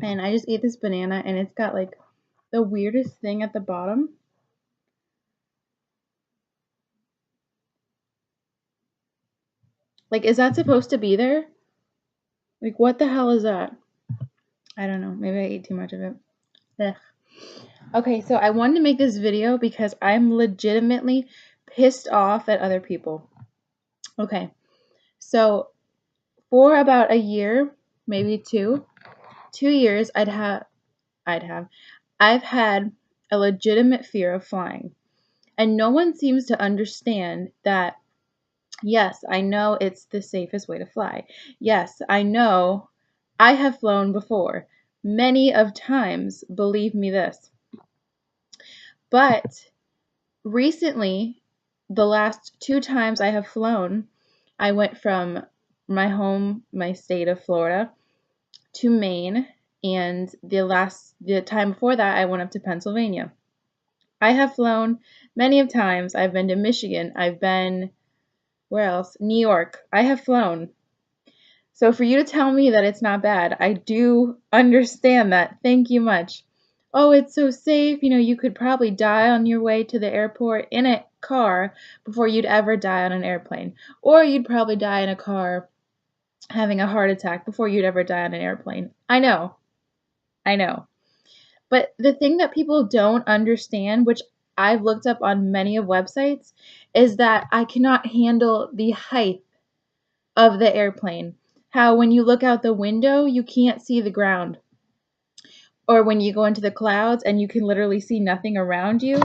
And I just ate this banana and it's got like the weirdest thing at the bottom. Like, is that supposed to be there? Like, what the hell is that? I don't know. Maybe I ate too much of it. Ugh. Okay, so I wanted to make this video because I'm legitimately pissed off at other people. Okay, so for about a year, maybe 2 years, I've had a legitimate fear of flying. And no one seems to understand that, yes, I know it's the safest way to fly. Yes, I know I have flown before. Many of times, believe me this. But recently, the last 2 times I have flown, I went from my state of Florida, to Maine, and the time before that, I went up to Pennsylvania. I have flown many of times. I've been to Michigan. I've been, where else? New York. I have flown. So for you to tell me that it's not bad, I do understand that. Thank you much. Oh, it's so safe. You could probably die on your way to the airport in a car before you'd ever die on an airplane. Or you'd probably die in a car having a heart attack before you'd ever die on an airplane. I know. I know. But the thing that people don't understand, which I've looked up on many of websites, is that I cannot handle the height of the airplane. How when you look out the window, you can't see the ground. Or when you go into the clouds and you can literally see nothing around you,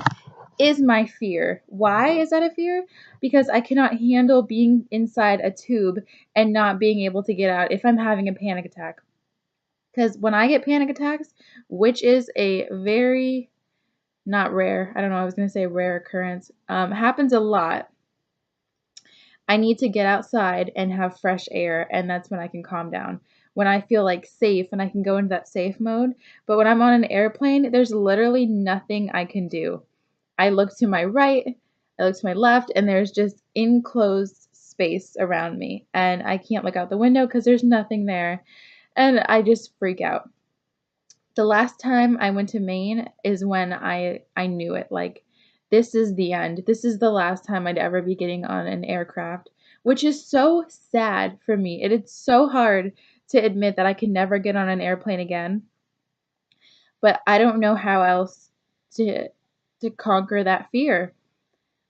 is my fear. Why is that a fear? Because I cannot handle being inside a tube and not being able to get out if I'm having a panic attack. Because when I get panic attacks, which is a very not rare, I don't know, I was going to say rare occurrence, happens a lot. I need to get outside and have fresh air, and that's when I can calm down. When I feel like safe and I can go into that safe mode. But when I'm on an airplane, there's literally nothing I can do. I look to my right, I look to my left, and there's just enclosed space around me. And I can't look out the window because there's nothing there. And I just freak out. The last time I went to Maine is when I knew it. Like, this is the end. This is the last time I'd ever be getting on an aircraft, which is so sad for me. It is so hard to admit that I can never get on an airplane again. But I don't know how else to conquer that fear.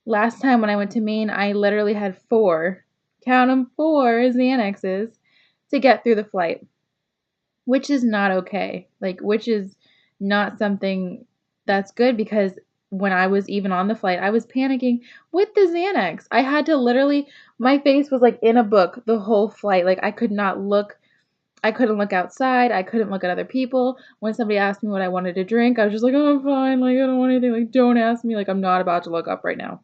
Last time when I went to Maine, I literally had count them, 4 Xanaxes to get through the flight, which is not okay. Like, which is not something that's good because when I was even on the flight, I was panicking with the Xanax. I had to literally, my face was like in a book the whole flight. Like, I couldn't look outside. I couldn't look at other people. When somebody asked me what I wanted to drink, I was just like, oh, I'm fine. Like, I don't want anything. Like, don't ask me. Like, I'm not about to look up right now.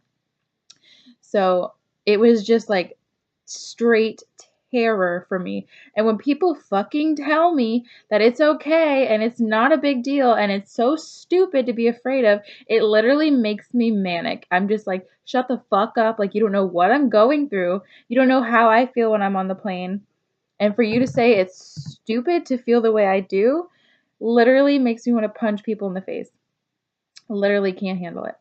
So it was just like straight terror for me. And when people fucking tell me that it's okay and it's not a big deal and it's so stupid to be afraid of, it literally makes me manic. I'm just like, shut the fuck up. Like, you don't know what I'm going through. You don't know how I feel when I'm on the plane. And for you to say it's stupid to feel the way I do literally makes me want to punch people in the face. Literally can't handle it.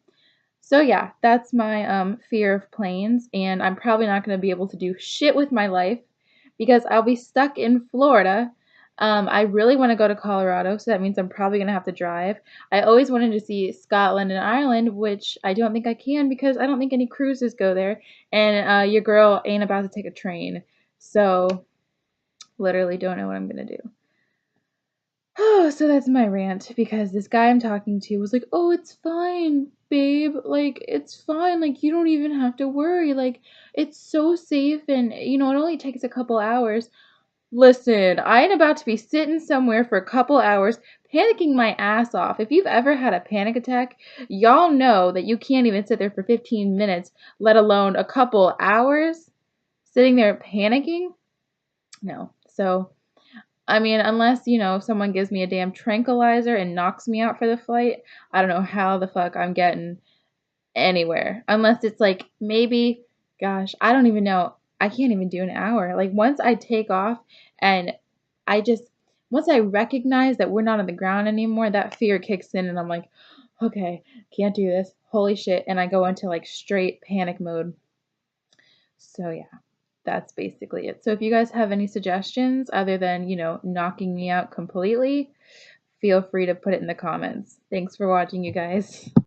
So yeah, that's my fear of planes, and I'm probably not going to be able to do shit with my life because I'll be stuck in Florida. I really want to go to Colorado, so that means I'm probably going to have to drive. I always wanted to see Scotland and Ireland, which I don't think I can because I don't think any cruises go there, and your girl ain't about to take a train. So literally don't know what I'm going to do. Oh, so that's my rant because this guy I'm talking to was like, "Oh, it's fine, babe. Like, it's fine. Like, you don't even have to worry. Like, it's so safe and, it only takes a couple hours." Listen, I ain't about to be sitting somewhere for a couple hours panicking my ass off. If you've ever had a panic attack, y'all know that you can't even sit there for 15 minutes, let alone a couple hours sitting there panicking. No. So, I mean, unless, someone gives me a damn tranquilizer and knocks me out for the flight, I don't know how the fuck I'm getting anywhere. Unless it's like maybe, gosh, I don't even know. I can't even do an hour. Like once I take off and I just, once I recognize that we're not on the ground anymore, that fear kicks in and I'm like, okay, can't do this. Holy shit. And I go into like straight panic mode. So yeah, that's basically it. So if you guys have any suggestions other than, knocking me out completely, feel free to put it in the comments. Thanks for watching, you guys.